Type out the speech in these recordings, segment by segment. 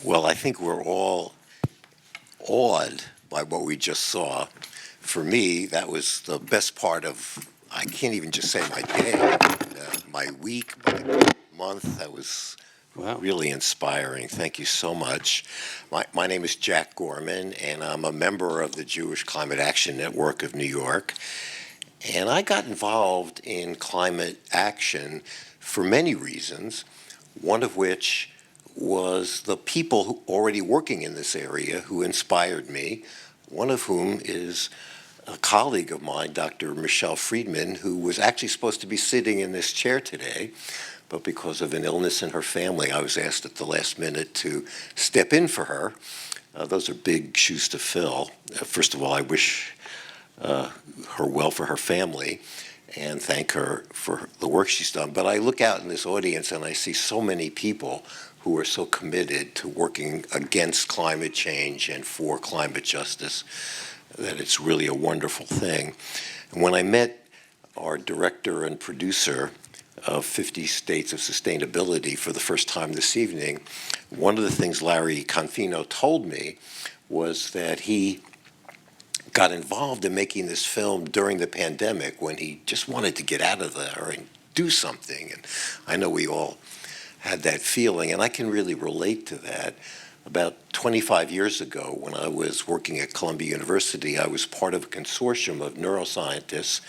Well, I think we're all awed by what we just saw. For me, that was the best part of, I can't even just say my day, my week, my month. That was Wow. really inspiring. Thank you so much. My name is Jack Gorman, and I'm a member of the Jewish Climate Action Network of New York. And I got involved in climate action for many reasons, one of which was the people who already working in this area who inspired me, one of whom is a colleague of mine, Dr. Michelle Friedman, who was actually supposed to be sitting in this chair today, but because of an illness in her family, I was asked at the last minute to step in for her. Those are big shoes to fill. First of all, I wish her well for her family and thank her for the work she's done. But I look out in this audience and I see so many people who are so committed to working against climate change and for climate justice that it's really a wonderful thing. And when I met our director and producer of 50 States of Sustainability for the first time this evening, one of the things Larry Confino told me was that he got involved in making this film during the pandemic when he just wanted to get out of there and do something. And I know we all had that feeling, and I can really relate to that. About 25 years ago, when I was working at Columbia University, I was part of a consortium of neuroscientists.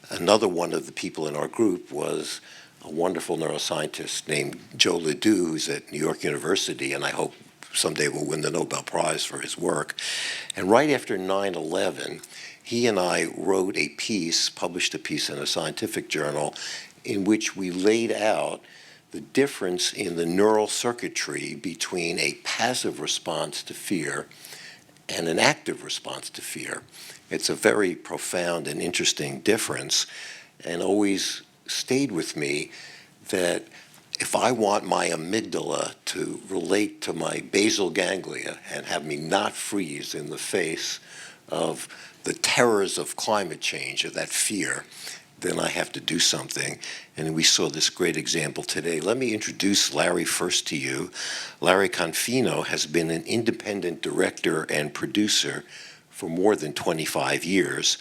Another one of the people in our group was a wonderful neuroscientist named Joe Ledoux, who's at New York University, and I hope someday will win the Nobel Prize for his work. And right after 9/11, he and I wrote a piece, published a piece in a scientific journal, in which we laid out the difference in the neural circuitry between a passive response to fear and an active response to fear. It's a very profound and interesting difference, and always stayed with me that if I want my amygdala to relate to my basal ganglia and have me not freeze in the face of the terrors of climate change, or that fear, then I have to do something. And we saw this great example today. Let me introduce Larry first to you. Larry Confino has been an independent director and producer for more than 25 years.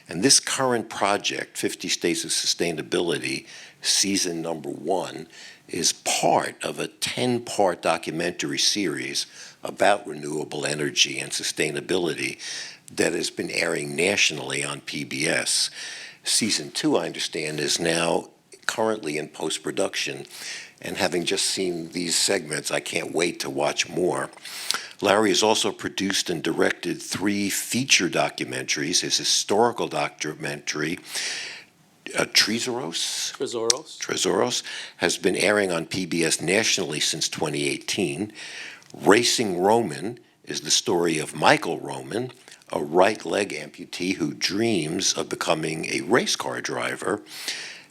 And this current project, 50 States of Sustainability, season number 1, is part of a 10-part documentary series about renewable energy and sustainability that has been airing nationally on PBS. Season 2, I understand, is now currently in post-production, and having just seen these segments, I can't wait to watch more. Larry has also produced and directed 3 feature documentaries. His historical documentary, Trezoros, has been airing on PBS nationally since 2018. Racing Roman is the story of Michael Roman, a right leg amputee who dreams of becoming a race car driver.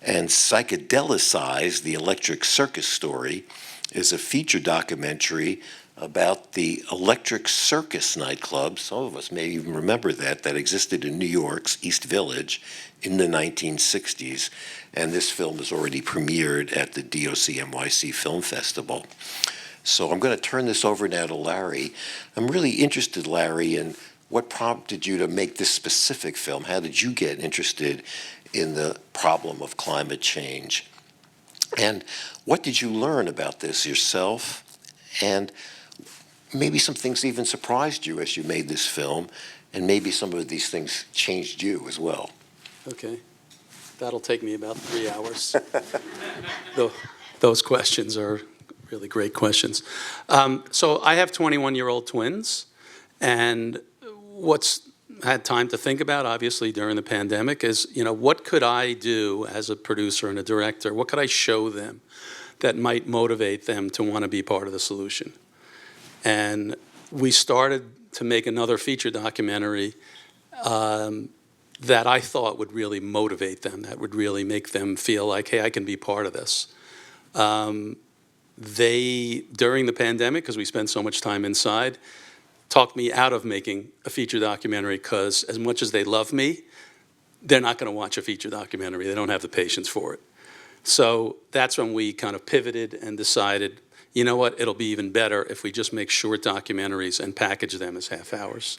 And Psychedelicized, the Electric Circus Story, is a feature documentary about the Electric Circus nightclub, some of us may even remember that existed in New York's East Village in the 1960s. And this film is already premiered at the DOC NYC Film Festival. So I'm going to turn this over now to Larry. I'm really interested, Larry, in what prompted you to make this specific film? How did you get interested in the problem of climate change? And what did you learn about this yourself? And maybe some things even surprised you as you made this film, and maybe some of these things changed you as well. Okay. That'll take me about 3 hours. Those questions are really great questions. So I have 21-year-old twins, and what's had time to think about, obviously, during the pandemic is, what could I do as a producer and a director? What could I show them that might motivate them to want to be part of the solution? And we started to make another feature documentary that I thought would really motivate them, that would really make them feel like, hey, I can be part of this. They, during the pandemic, because we spent so much time inside, talked me out of making a feature documentary because as much as they love me, they're not going to watch a feature documentary. They don't have the patience for it. So that's when we kind of pivoted and decided you know what, it'll be even better if we just make short documentaries and package them as half hours.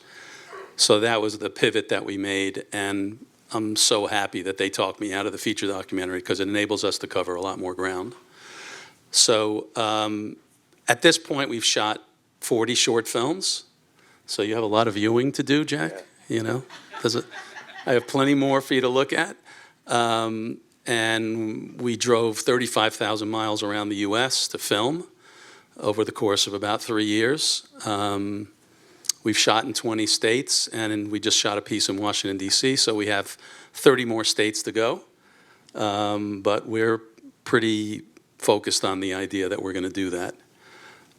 So that was the pivot that we made, and I'm so happy that they talked me out of the feature documentary because it enables us to cover a lot more ground. So at this point, we've shot 40 short films. So you have a lot of viewing to do, Jack. You know, I have plenty more for you to look at. And we drove 35,000 miles around the U.S. to film over the course of about 3 years. We've shot in 20 states, and we just shot a piece in Washington, D.C., so we have 30 more states to go. But we're pretty focused on the idea that we're going to do that.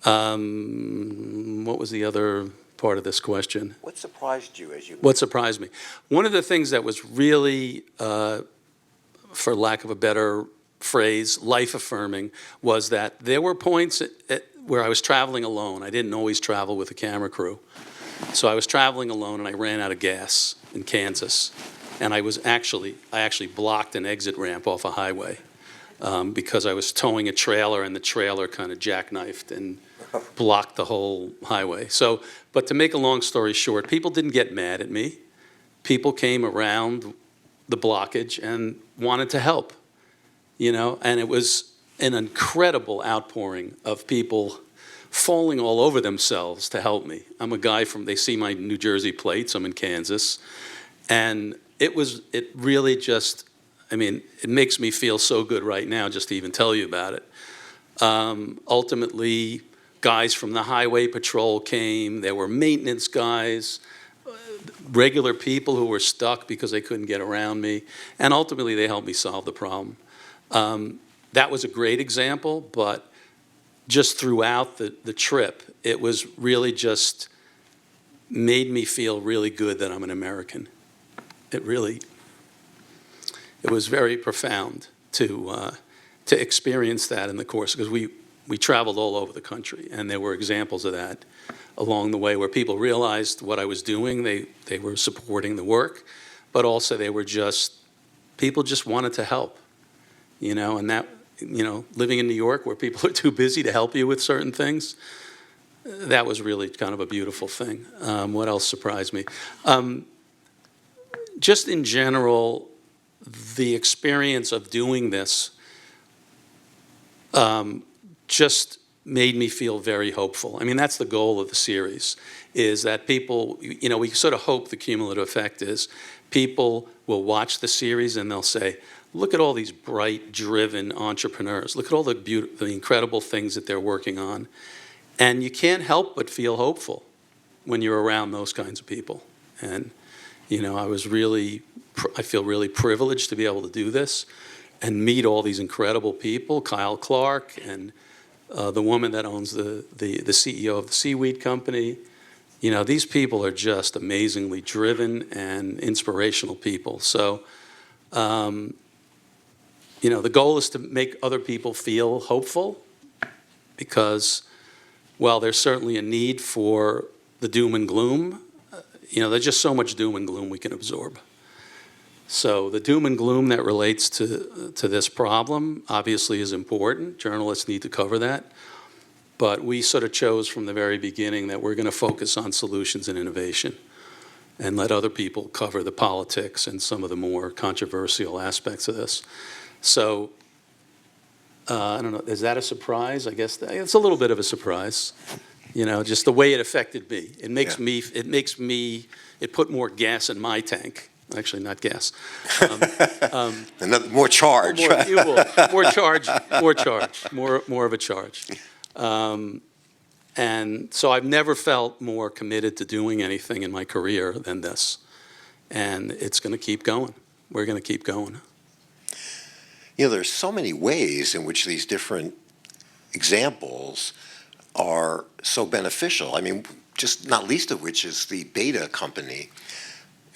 What was the other part of this question? What surprised you as you... What surprised me? One of the things that was really, for lack of a better phrase, life-affirming, was that there were points where I was traveling alone. I didn't always travel with a camera crew. So I was traveling alone, and I ran out of gas in Kansas. And I actually blocked an exit ramp off a highway because I was towing a trailer, and the trailer kind of jackknifed and blocked the whole highway. So, but to make a long story short, people didn't get mad at me. People came around the blockage and wanted to help, you know, and it was an incredible outpouring of people falling all over themselves to help me. I'm a guy they see my New Jersey plates, I'm in Kansas, and it really just, I mean, it makes me feel so good right now just to even tell you about it. Ultimately, guys from the highway patrol came, there were maintenance guys, regular people who were stuck because they couldn't get around me, and ultimately they helped me solve the problem. That was a great example, but just throughout the trip, it was really just made me feel really good that I'm an American. It was very profound to experience that in the course, because we traveled all over the country, and there were examples of that along the way where people realized what I was doing. They were supporting the work, but also people just wanted to help, you know, and that, you know, living in New York where people are too busy to help you with certain things, that was really kind of a beautiful thing. What else surprised me? Just in general, the experience of doing this just made me feel very hopeful. I mean, that's the goal of the series, is that people, you know, we sort of hope the cumulative effect is people will watch the series and they'll say, look at all these bright, driven entrepreneurs. Look at all the incredible things that they're working on. And you can't help but feel hopeful when you're around those kinds of people. And, you know, I feel really privileged to be able to do this and meet all these incredible people, Kyle Clark and the woman that owns the CEO of the seaweed company. You know, these people are just amazingly driven and inspirational people. So, you know, the goal is to make other people feel hopeful, because while there's certainly a need for the doom and gloom, you know, there's just so much doom and gloom we can absorb. So the doom and gloom that relates to this problem obviously is important. Journalists need to cover that. But we sort of chose from the very beginning that we're going to focus on solutions and innovation and let other people cover the politics and some of the more controversial aspects of this. So I don't know, is that a surprise? I guess it's a little bit of a surprise, you know, just the way it affected me. It put more gas in my tank. Actually, not gas. More charge. More charge, more of a charge. And so I've never felt more committed to doing anything in my career than this. And it's going to keep going. We're going to keep going. You know, there's so many ways in which these different examples are so beneficial. I mean, just not least of which is the Beta company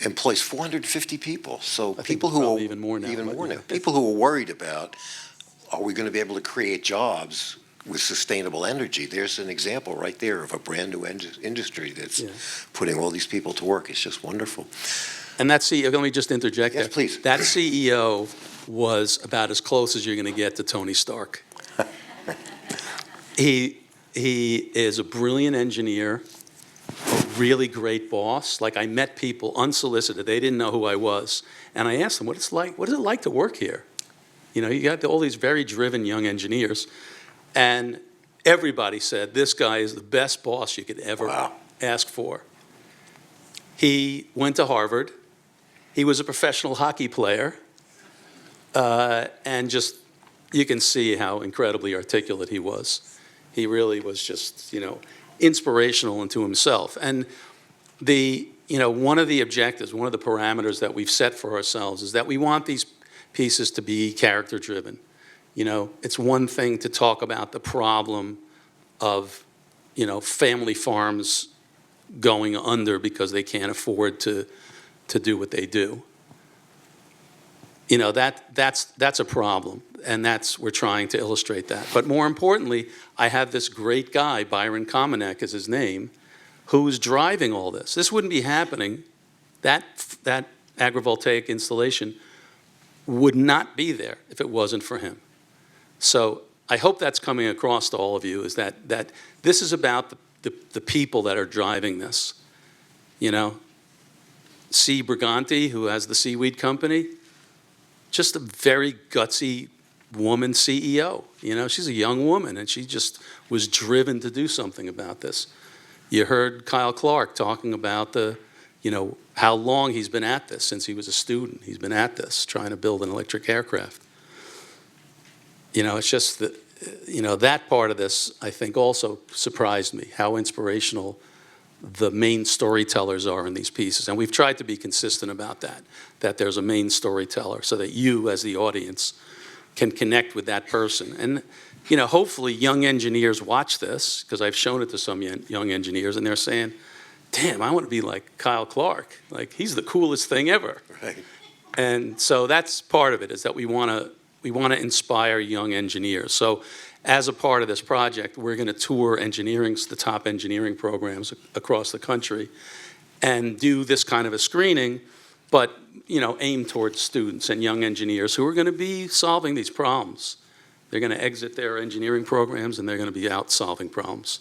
employs 450 people. So people who are even more now. People who are worried about, are we going to be able to create jobs with sustainable energy? There's an example right there of a brand new industry that's putting all these people to work. It's just wonderful. And that CEO, let me just interject there. Yes, please. That CEO was about as close as you're going to get to Tony Stark. He is a brilliant engineer, a really great boss. Like, I met people unsolicited. They didn't know who I was. And I asked them, what is it like to work here? You know, you got all these very driven young engineers. And everybody said, this guy is the best boss you could ever ask for. He went to Harvard. He was a professional hockey player. And just, you can see how incredibly articulate he was. He really was just, inspirational unto himself. And one of the objectives, one of the parameters that we've set for ourselves is that we want these pieces to be character-driven. It's one thing to talk about the problem of, family farms going under because they can't afford to do what they do. That's a problem, and we're trying to illustrate that. But more importantly, I have this great guy, Byron Kamenek is his name, who's driving all this. This wouldn't be happening. That agrivoltaic installation would not be there if it wasn't for him. So I hope that's coming across to all of you, is that this is about the people that are driving this. C. Briganti, who has the seaweed company, just a very gutsy woman CEO. She's a young woman, and she just was driven to do something about this. You heard Kyle Clark talking about how long he's been at this. Since he was a student, he's been at this, trying to build an electric aircraft. It's just that, that part of this, I think, also surprised me, how inspirational the main storytellers are in these pieces. And we've tried to be consistent about that there's a main storyteller so that you, as the audience, can connect with that person. And, hopefully young engineers watch this, because I've shown it to some young engineers, and they're saying, damn, I want to be like Kyle Clark. Like, he's the coolest thing ever. Right. And so that's part of it, is that we want to inspire young engineers. So as a part of this project, we're going to tour the top engineering programs across the country and do this kind of a screening, but aim towards students and young engineers who are going to be solving these problems. They're going to exit their engineering programs, and they're going to be out solving problems.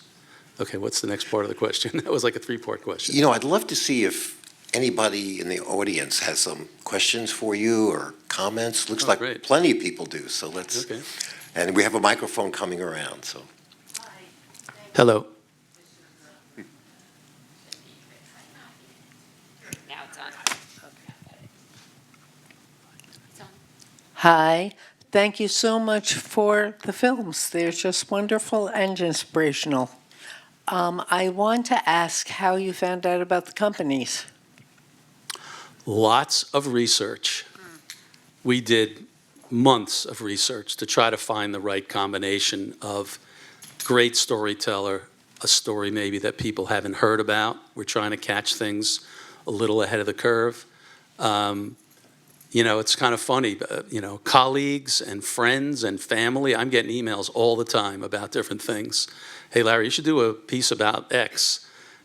Okay, what's the next part of the question? That was like a three-part question. I'd love to see if anybody in the audience has some questions for you or comments. Looks like great. Plenty of people do, so let's... Okay. And we have a microphone coming around, so... Hello. Now it's on. It's on. Hi, thank you so much for the films. They're just wonderful and inspirational. I want to ask how you found out about the companies. Lots of research. We did months of research to try to find the right combination of great storyteller, a story maybe that people haven't heard about. We're trying to catch things a little ahead of the curve. It's kind of funny, colleagues and friends and family, I'm getting emails all the time about different things. Hey, Larry, you should do a piece about X.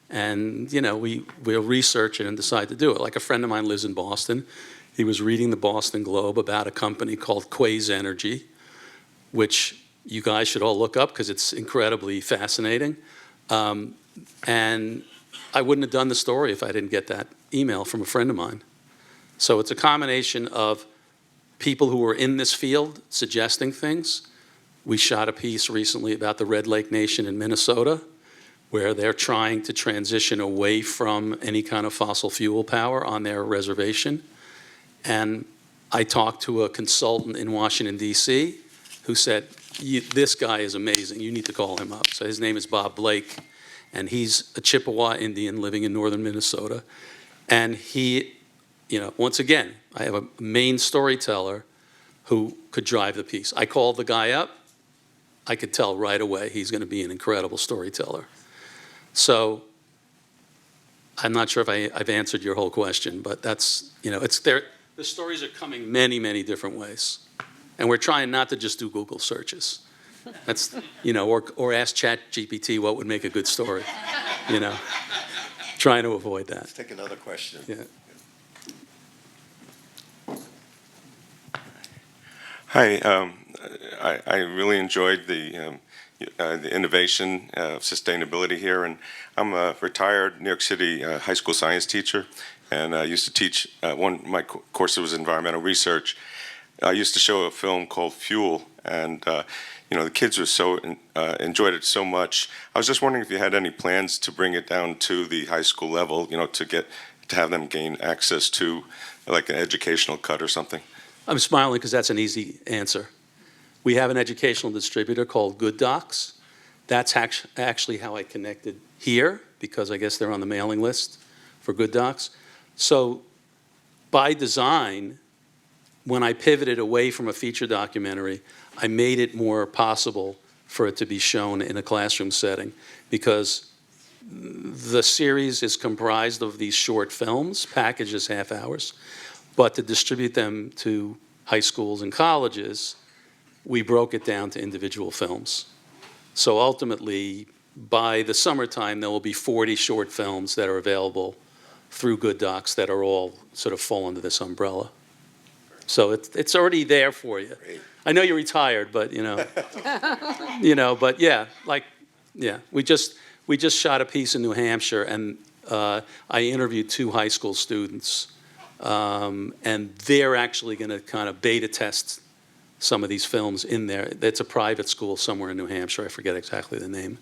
And, we'll research it and decide to do it. Like, a friend of mine lives in Boston. He was reading the Boston Globe about a company called Quaise Energy, which you guys should all look up because it's incredibly fascinating. And I wouldn't have done the story if I didn't get that email from a friend of mine. So it's a combination of people who are in this field suggesting things. We shot a piece recently about the Red Lake Nation in Minnesota, where they're trying to transition away from any kind of fossil fuel power on their reservation. And I talked to a consultant in Washington, D.C., who said, this guy is amazing. You need to call him up. So his name is Bob Blake, and he's a Chippewa Indian living in northern Minnesota. And he, once again, I have a main storyteller who could drive the piece. I called the guy up. I could tell right away he's going to be an incredible storyteller. So I'm not sure if I've answered your whole question, but that's, it's there. The stories are coming many, many different ways. And we're trying not to just do Google searches. That's, or ask ChatGPT what would make a good story, Trying to avoid that. Let's take another question. Yeah. Hi, I really enjoyed the the innovation, sustainability here. And I'm a retired New York City high school science teacher, and I used to teach my course was environmental research. I used to show a film called Fuel, and the kids were enjoyed it so much. I was just wondering if you had any plans to bring it down to the high school level, to have them gain access to like an educational cut or something. I'm smiling because that's an easy answer. We have an educational distributor called Good Docs. That's actually how I connected here, because I guess they're on the mailing list for Good Docs. So by design, when I pivoted away from a feature documentary, I made it more possible for it to be shown in a classroom setting, because the series is comprised of these short films, packaged as half hours, but to distribute them to high schools and colleges, we broke it down to individual films. So ultimately, by the summertime, there will be 40 short films that are available through Good Docs that are all sort of fall under this umbrella. So it's already there for you. Great. I know you're retired, but but we just shot a piece in New Hampshire, and I interviewed 2 high school students, and they're actually going to kind of beta test some of these films in there. It's a private school somewhere in New Hampshire. I forget exactly the name.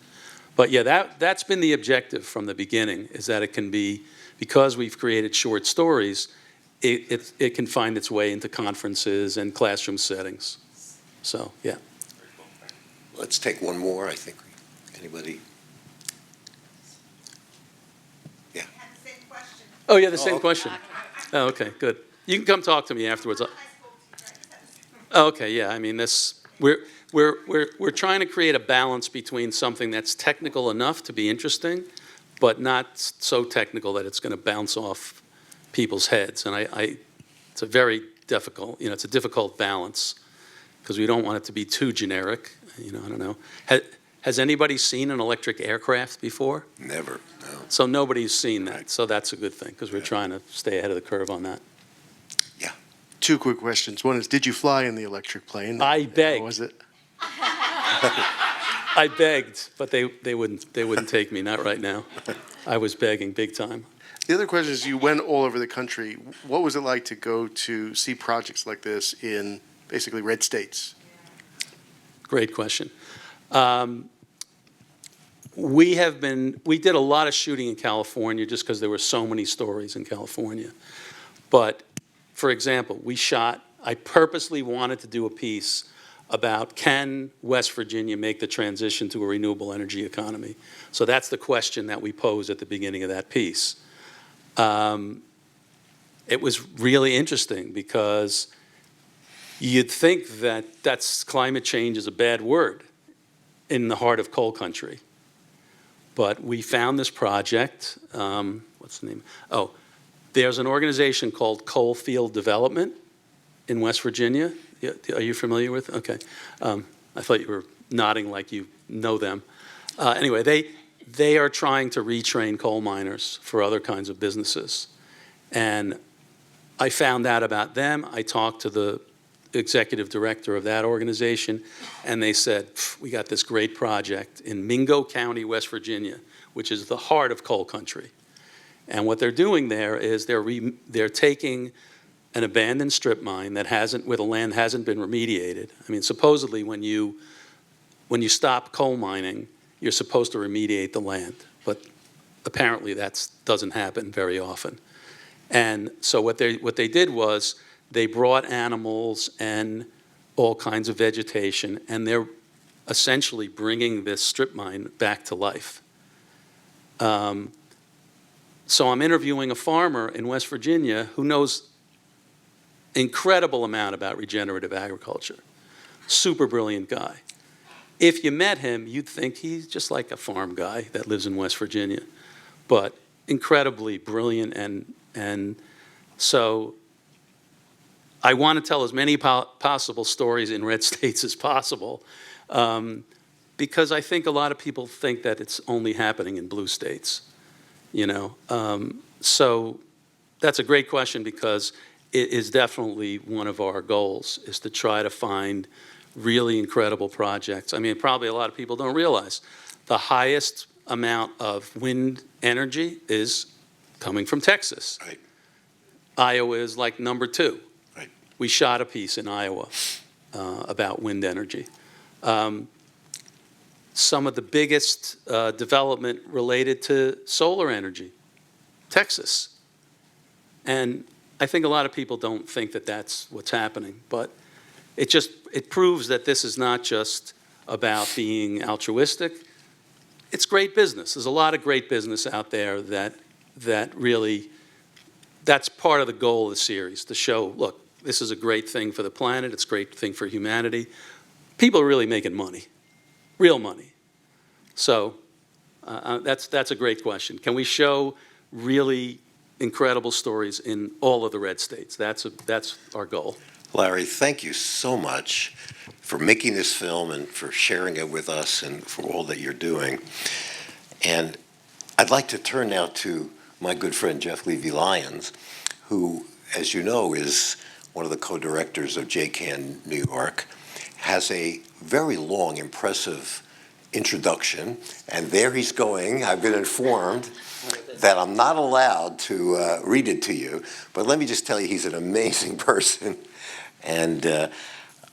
But yeah, that's been the objective from the beginning, is that it can be, because we've created short stories, it can find its way into conferences and classroom settings. So, yeah. Let's take one more, I think. Anybody? Yeah. Oh, yeah, the same okay. question. Oh, okay, good. You can come talk to me afterwards. Oh, okay, yeah, I mean, we're trying to create a balance between something that's technical enough to be interesting, but not so technical that it's going to bounce off people's heads. And it's a very difficult, it's a difficult balance, because we don't want it to be too generic. I don't know. Has anybody seen an electric aircraft before? Never, no. So nobody's seen that, Right. so that's a good thing, because we're trying to stay ahead of the curve on that. 2 quick questions. One is, did you fly in the electric plane? I begged. Or was it? I begged, but they wouldn't take me, not right now. I was begging big time. The other question is, you went all over the country. What was it like to go to see projects like this in basically red states? Great question. We did a lot of shooting in California just because there were so many stories in California. But, for example, I purposely wanted to do a piece about, can West Virginia make the transition to a renewable energy economy? So that's the question that we posed at the beginning of that piece. It was really interesting, because you'd think that climate change is a bad word in the heart of coal country. But we found this project, what's the name? Oh, there's an organization called Coal Field Development in West Virginia. Are you familiar with it? Okay. I thought you were nodding like you know them. Anyway, they are trying to retrain coal miners for other kinds of businesses. And I found out about them. I talked to the executive director of that organization, and they said, we got this great project in Mingo County, West Virginia, which is the heart of coal country. And what they're doing there is they're taking an abandoned strip mine where the land hasn't been remediated. I mean, supposedly when you stop coal mining, you're supposed to remediate the land, but apparently that doesn't happen very often. And so what they did was they brought animals and all kinds of vegetation, and they're essentially bringing this strip mine back to life. So I'm interviewing a farmer in West Virginia who knows incredible amount about regenerative agriculture. Super brilliant guy. If you met him, you'd think he's just like a farm guy that lives in West Virginia, but incredibly brilliant. And so I want to tell as many possible stories in red states as possible, because I think a lot of people think that it's only happening in blue states, So that's a great question, because it is definitely one of our goals, is to try to find really incredible projects. I mean, probably a lot of people don't realize the highest amount of wind energy is coming from Texas. Right. Iowa is like number 2. Right. We shot a piece in Iowa about wind energy. Some of the biggest development related to solar energy, Texas. And I think a lot of people don't think that that's what's happening, but it proves that this is not just about being altruistic. It's great business. There's a lot of great business out there that really, that's part of the goal of the series, to show, look, this is a great thing for the planet, it's a great thing for humanity. People are really making money, real money. So that's a great question. Can we show really incredible stories in all of the red states? That's our goal. Larry, thank you so much for making this film and for sharing it with us and for all that you're doing. And I'd like to turn now to my good friend Jeff Levy-Lyons, who, as you know, is one of the co-directors of JCAN New York, has a very long, impressive introduction, and there he's going. I've been informed that I'm not allowed to read it to you, but let me just tell you, he's an amazing person. And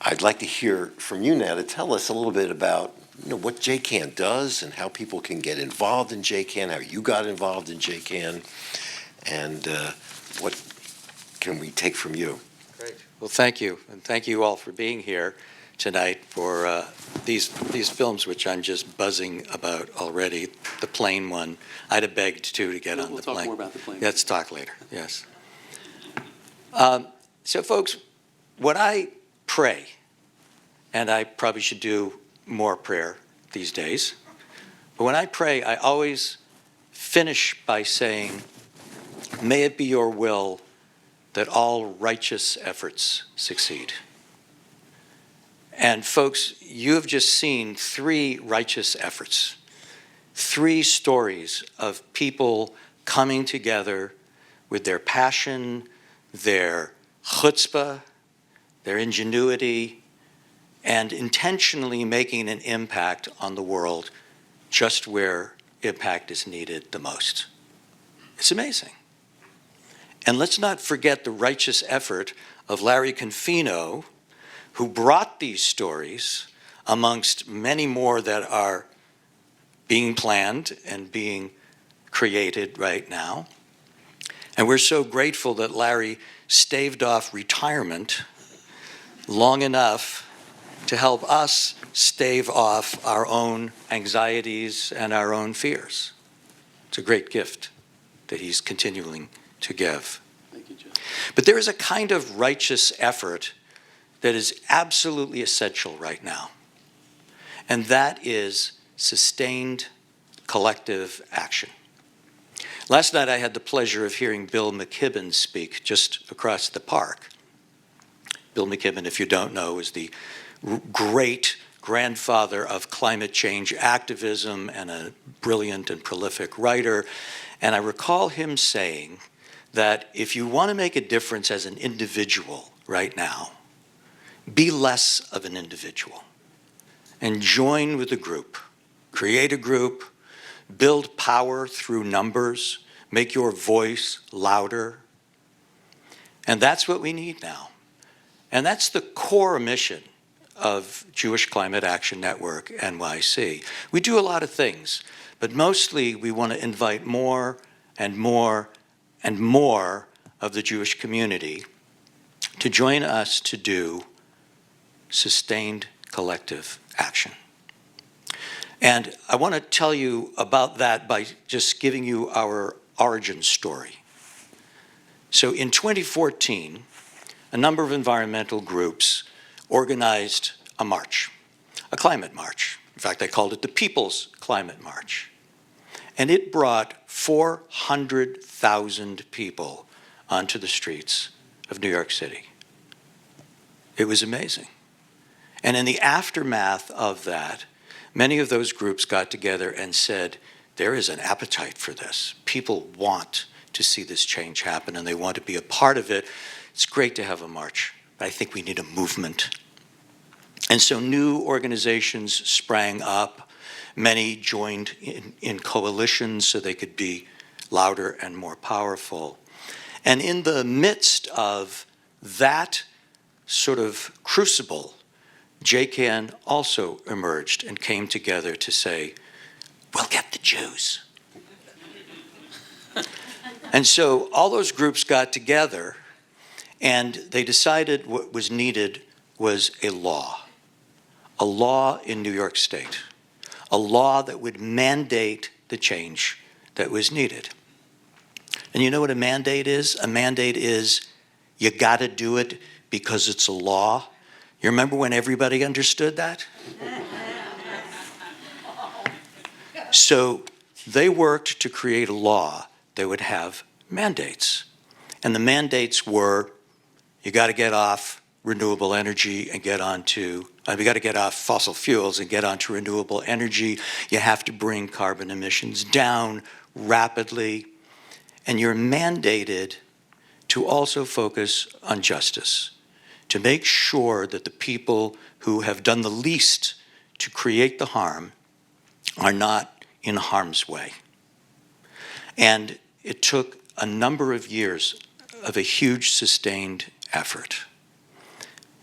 I'd like to hear from you now to tell us a little bit about what JCAN does and how people can get involved in JCAN, how you got involved in JCAN, and what can we take from you? Great. Well, thank you, and thank you all for being here tonight for these films, which I'm just buzzing about already. The plane one, I'd have begged too to get on the plane. We'll talk more about the plane. Let's talk later. Yes. So, folks, what I pray, and I probably should do more prayer these days, but when I pray, I always finish by saying, "May it be your will that all righteous efforts succeed." And folks, you have just seen 3 righteous efforts, 3 stories of people coming together with their passion, their chutzpah, their ingenuity, and intentionally making an impact on the world just where impact is needed the most. It's amazing. And let's not forget the righteous effort of Larry Confino, who brought these stories amongst many more that are being planned and being created right now. And we're so grateful that Larry staved off retirement long enough to help us stave off our own anxieties and our own fears. It's a great gift that he's continuing to give. Thank you, Jeff. But there is a kind of righteous effort that is absolutely essential right now, and that is sustained collective action. Last night I had the pleasure of hearing Bill McKibben speak just across the park. Bill McKibben, if you don't know, is the great grandfather of climate change activism and a brilliant and prolific writer. And I recall him saying that if you want to make a difference as an individual right now, be less of an individual and join with a group. Create a group, build power through numbers, make your voice louder. And that's what we need now. And that's the core mission of Jewish Climate Action Network, NYC. We do a lot of things, but mostly we want to invite more and more and more of the Jewish community to join us to do sustained collective action. And I want to tell you about that by just giving you our origin story. So in 2014, a number of environmental groups organized a march, a climate march. In fact, they called it the People's Climate March. And it brought 400,000 people onto the streets of New York City. It was amazing. And in the aftermath of that, many of those groups got together and said, there is an appetite for this. People want to see this change happen and they want to be a part of it. It's great to have a march, but I think we need a movement. And so new organizations sprang up. Many joined in coalitions so they could be louder and more powerful. And in the midst of that sort of crucible, JCAN also emerged and came together to say, we'll get the Jews. And so all those groups got together and they decided what was needed was a law in New York State, a law that would mandate the change that was needed. And you know what a mandate is? A mandate is you got to do it because it's a law. You remember when everybody understood that? So they worked to create a law that would have mandates. And the mandates were, you got to get off renewable energy and get onto, we got to get off fossil fuels and get onto renewable energy. You have to bring carbon emissions down rapidly. And you're mandated to also focus on justice, to make sure that the people who have done the least to create the harm are not in harm's way. And it took a number of years of a huge sustained effort.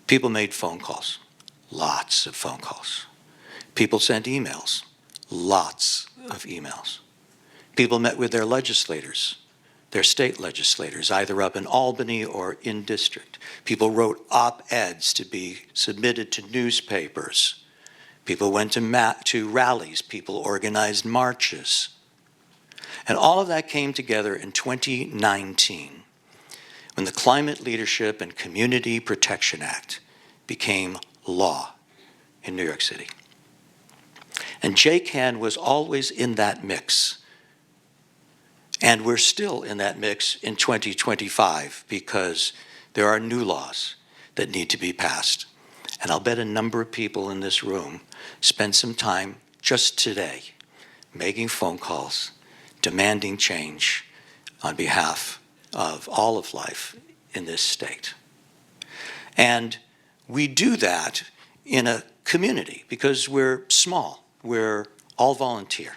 People made phone calls, lots of phone calls. People sent emails, lots of emails. People met with their legislators, their state legislators, either up in Albany or in district. People wrote op-eds to be submitted to newspapers. People went to rallies. People organized marches. And all of that came together in 2019 when the Climate Leadership and Community Protection Act became law in New York City. And JCAN was always in that mix. And we're still in that mix in 2025 because there are new laws that need to be passed. And I'll bet a number of people in this room spent some time just today making phone calls, demanding change on behalf of all of life in this state. And we do that in a community because we're small, we're all volunteer.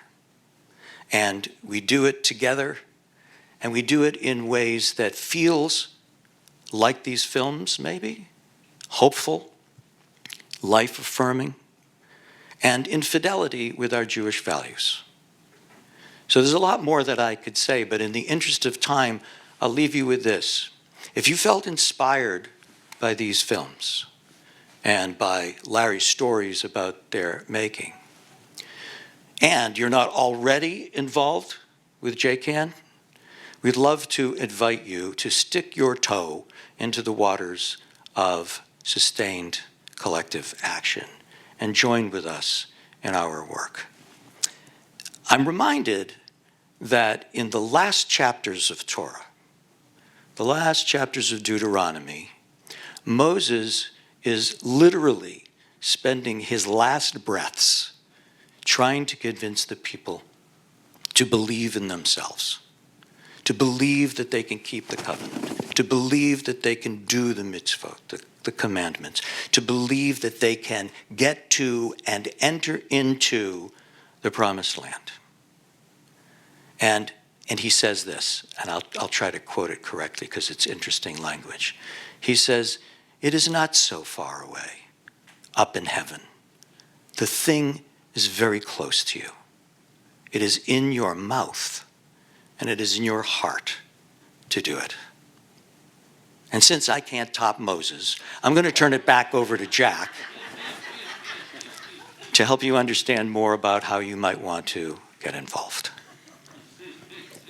And we do it together, and we do it in ways that feels like these films, maybe, hopeful, life-affirming, and in fidelity with our Jewish values. So there's a lot more that I could say, but in the interest of time, I'll leave you with this. If you felt inspired by these films and by Larry's stories about their making, and you're not already involved with JCAN, we'd love to invite you to stick your toe into the waters of sustained collective action and join with us in our work. I'm reminded that in the last chapters of Torah, the last chapters of Deuteronomy, Moses is literally spending his last breaths trying to convince the people to believe in themselves, to believe that they can keep the covenant, to believe that they can do the mitzvot, the commandments, to believe that they can get to and enter into the promised land. And he says this, and I'll try to quote it correctly because it's interesting language. He says, "It is not so far away, up in heaven. The thing is very close to you. It is in your mouth, and it is in your heart to do it." And since I can't top Moses, I'm going to turn it back over to Jack to help you understand more about how you might want to get involved.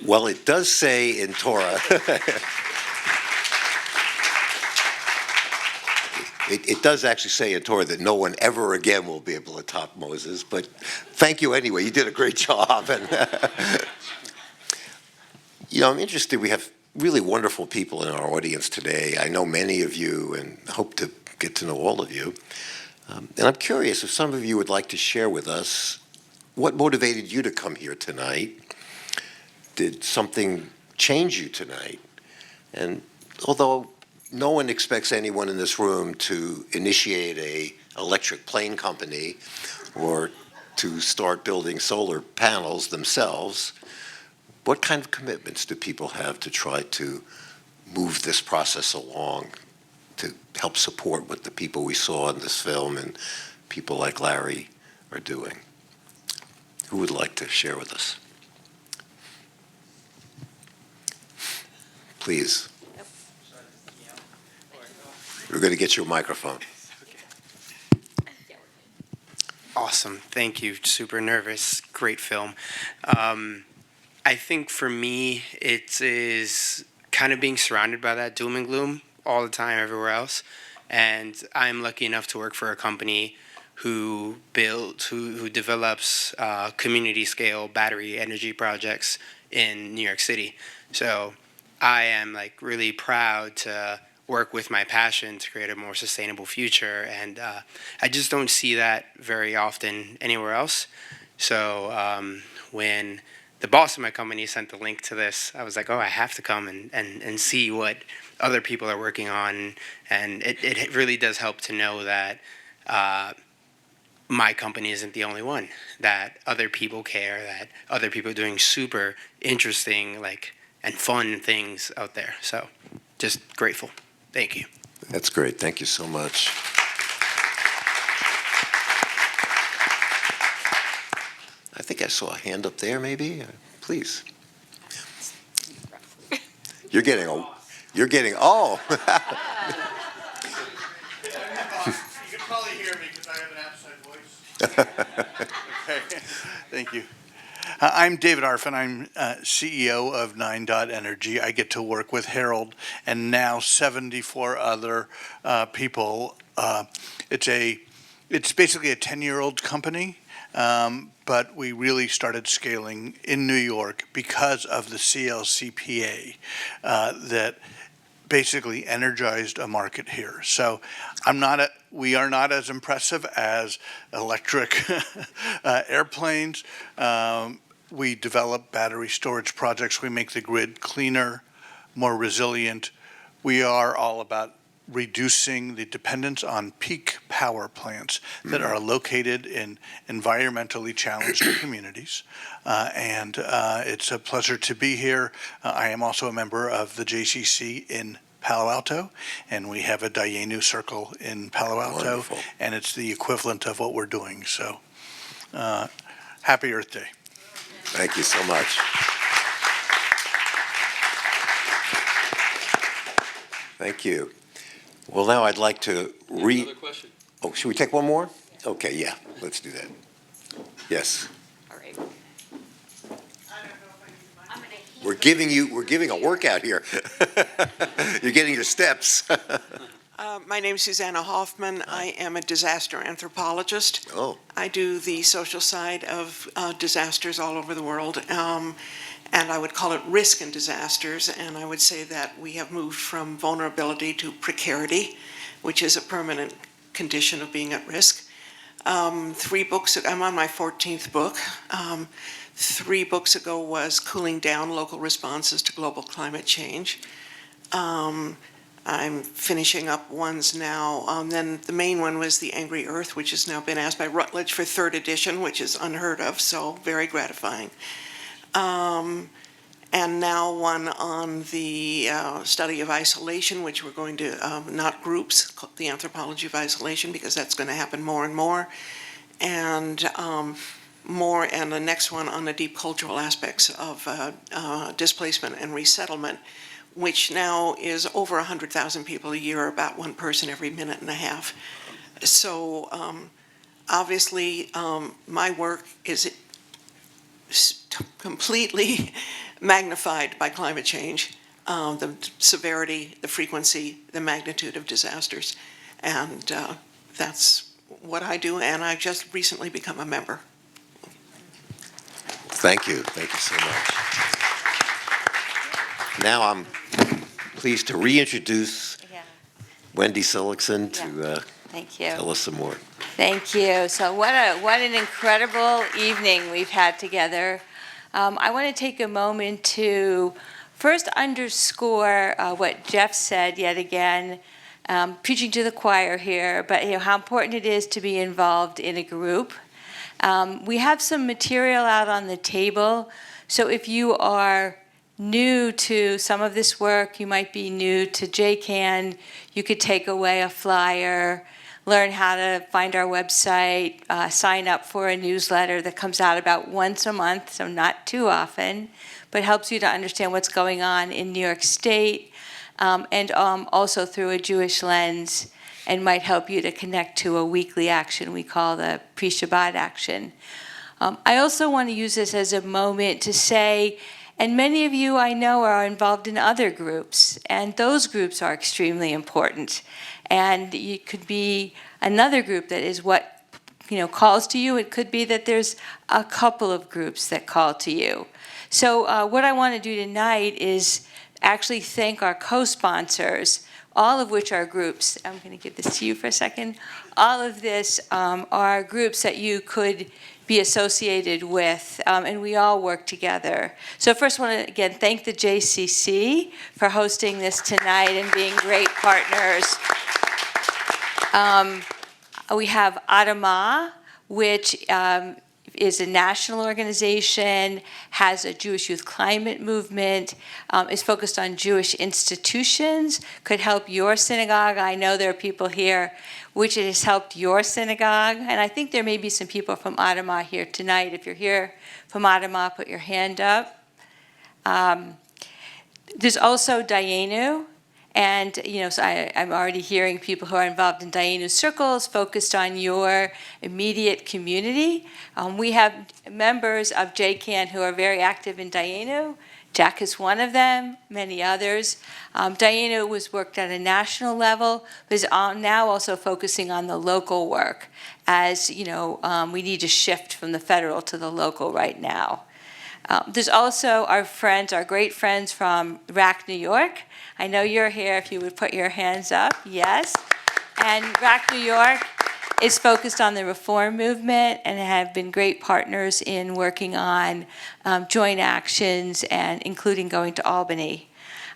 Well, it does say in Torah, it does actually say in Torah that no one ever again will be able to top Moses, but thank you anyway. You did a great job. And I'm interested. We have really wonderful people in our audience today. I know many of you and hope to get to know all of you. And I'm curious if some of you would like to share with us what motivated you to come here tonight. Did something change you tonight? And although no one expects anyone in this room to initiate electric plane company or to start building solar panels themselves. What kind of commitments do people have to try to move this process along to help support what the people we saw in this film and people like Larry are doing? Who would like to share with us? Please. We're going to get you a microphone. Awesome. Thank you. Super nervous. Great film. I think for me, it is kind of being surrounded by that doom and gloom all the time everywhere else. And I'm lucky enough to work for a company who develops community scale battery energy projects in New York City. So I am like really proud to work with my passion to create a more sustainable future. And I just don't see that very often anywhere else. So when the boss of my company sent the link to this, I was like, oh, I have to come and see what other people are working on. And it really does help to know that my company isn't the only one, that other people care, that other people are doing super interesting and fun things out there. So just grateful. Thank you. That's great. Thank you so much. I think I saw a hand up there, maybe. Please. You're getting, oh. You can probably hear me because I have an outside voice. Okay. Thank you. I'm David Arfin. I'm CEO of 9.Energy. I get to work with Harold and now 74 other people. It's basically a 10-year-old company, but we really started scaling in New York because of the CLCPA that basically energized a market here. So we are not as impressive as electric airplanes. We develop battery storage projects. We make the grid cleaner, more resilient. We are all about reducing the dependence on peak power plants that are located in environmentally challenged communities. And it's a pleasure to be here. I am also a member of the JCC in Palo Alto, and we have a Dayenu Circle in Palo Alto. Wonderful. And it's the equivalent of what we're doing. So happy Earth Day. Thank you so much. Thank you. Well, now I'd like to Another question. Oh, should we take one more? Okay, yeah, let's do that. Yes. All right. We're giving a workout here. You're getting your steps. My name is Susanna Hoffman. I am a disaster anthropologist. Oh, I do the social side of disasters all over the world, and I would call it risk and disasters, and I would say that we have moved from vulnerability to precarity, which is a permanent condition of being at risk. 3 books, I'm on my 14th book. 3 books ago was Cooling Down, Local Responses to Global Climate Change. I'm finishing up ones now. Then the main one was The Angry Earth, which has now been asked by Routledge for 3rd edition, which is unheard of, so very gratifying. And now one on the study of isolation, which we're going to, not groups, the anthropology of isolation, because that's going to happen more and more. And and the next one on the deep cultural aspects of displacement and resettlement, which now is over 100,000 people a year, about 1 person every minute and a half. So obviously my work is completely magnified by climate change, the severity, the frequency, the magnitude of disasters. And that's what I do, and I just recently become a member. thank you. Thank you so much. Now I'm pleased to reintroduce Yeah. Wendy Sillickson to Thank you. tell us some more. Thank you. So what an incredible evening we've had together. I want to take a moment to first underscore what Jeff said yet again. preaching to the choir here, but how important it is to be involved in a group. We have some material out on the table, so if you are new to some of this work, you might be new to JCAN, you could take away a flyer, learn how to find our website, sign up for a newsletter that comes out about once a month, so not too often, but helps you to understand what's going on in New York State, and also through a Jewish lens, and might help you to connect to a weekly action we call the pre-Shabbat action. I also want to use this as a moment to say, and many of you I know are involved in other groups, and those groups are extremely important. And it could be another group that is what calls to you. It could be that there's a couple of groups that call to you. So what I want to do tonight is actually thank our co-sponsors, all of which are groups. I'm going to give this to you for a second. All of this are groups that you could be associated with, and we all work together. So first I want to, again, thank the JCC for hosting this tonight and being great partners. We have Adama, which is a national organization, has a Jewish youth climate movement, is focused on Jewish institutions, could help your synagogue. I know there are people here which it has helped your synagogue, and I think there may be some people from Adama here tonight. If you're here from Adama, put your hand up. There's also Dayenu, and so I'm already hearing people who are involved in Dayenu circles focused on your immediate community. We have members of JCAN who are very active in Dayenu. Jack is one of them, many others. Dayenu was worked at a national level, but is now also focusing on the local work, as we need to shift from the federal to the local right now. There's also our friends, our great friends from RAC New York. I know you're here, if you would put your hands up, yes. And RAC New York is focused on the reform movement and have been great partners in working on joint actions and including going to Albany.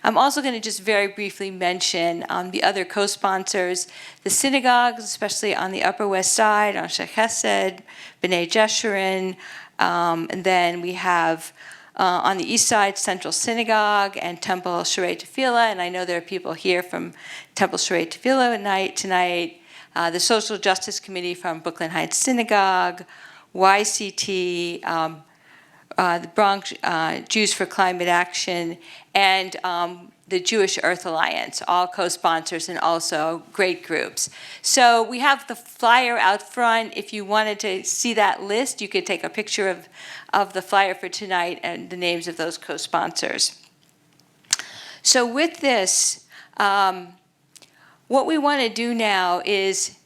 I'm also going to just very briefly mention the other co-sponsors, the synagogues, especially on the Upper West Side, on Sheikh Hesed, B'nai Jeshurun, and then we have on the East Side, Central Synagogue and Temple Sharei Tefillah, and I know there are people here from Temple Sharei Tefillah tonight, the Social Justice Committee from Brooklyn Heights Synagogue, YCT, the Bronx Jews for Climate Action, and the Jewish Earth Alliance, all co-sponsors and also great groups. So we have the flyer out front. If you wanted to see that list, you could take a picture of the flyer for tonight and the names of those co-sponsors. So with this, what we want to do now is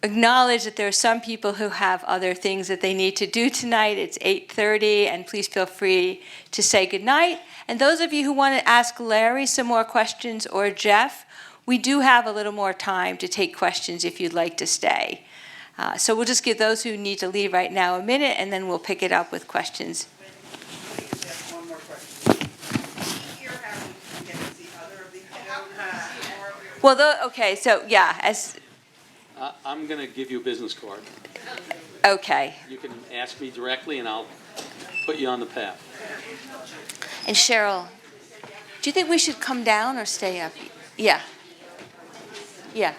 acknowledge that there are some people who have other things that they need to do tonight. It's 8:30, and please feel free to say goodnight. And those of you who want to ask Larry some more questions or Jeff, we do have a little more time to take questions if you'd like to stay. So we'll just give those who need to leave right now a minute, and then we'll pick it up with questions. One more question. Here, how do you get to see other of these? Well, okay, so yeah, I'm going to give you a business card. okay. You can ask me directly, and I'll put you on the path. And Cheryl, do you think we should come down or stay up? Yeah. Yeah.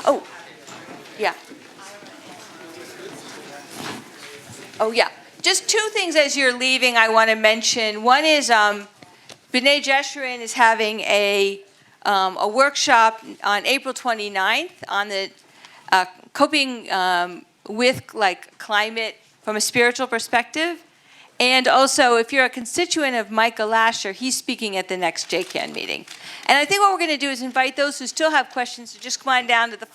Oh, yeah. Oh, yeah. Just two things as you're leaving I want to mention. One is B'nai Jeshurun is having a workshop on April 29th on the coping with climate from a spiritual perspective. And also, if you're a constituent of Michael Lasher, he's speaking at the next JCAN meeting. And I think what we're going to do is invite those who still have questions to just come on down to the floor.